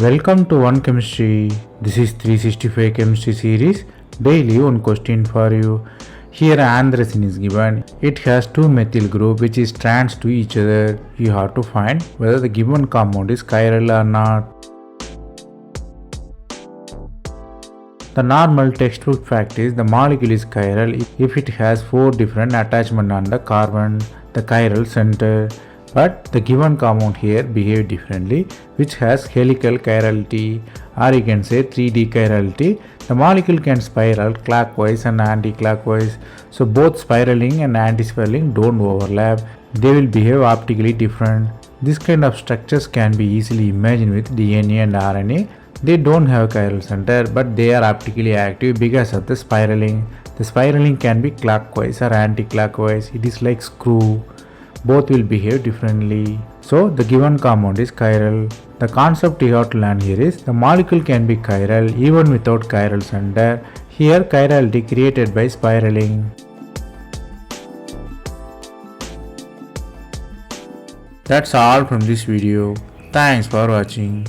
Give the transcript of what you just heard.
Welcome to One Chemistry. This is 365 Chemistry series. Daily one question for you. Here anthracene is given. It has two methyl group which is trans to each other. You have to find whether the given compound is chiral or not. The normal textbook fact is the molecule is chiral if it has 4 different attachments on the carbon, the chiral center. But the given compound here behave differently, which has helical chirality, or you can say 3D chirality. The molecule can spiral clockwise and anti-clockwise, so both spiraling and anti-spiraling don't overlap. They will behave optically different. This kind of structures can be easily imagined with DNA and RNA. They don't have chiral center, but they are optically active because of the spiraling. The spiraling can be clockwise or anti-clockwise. It is like screw. Both will behave differently. So the given compound is chiral. The concept you have to learn here is the molecule can be chiral even without chiral center. Here chirality created by spiraling. That's all from this video. Thanks for watching.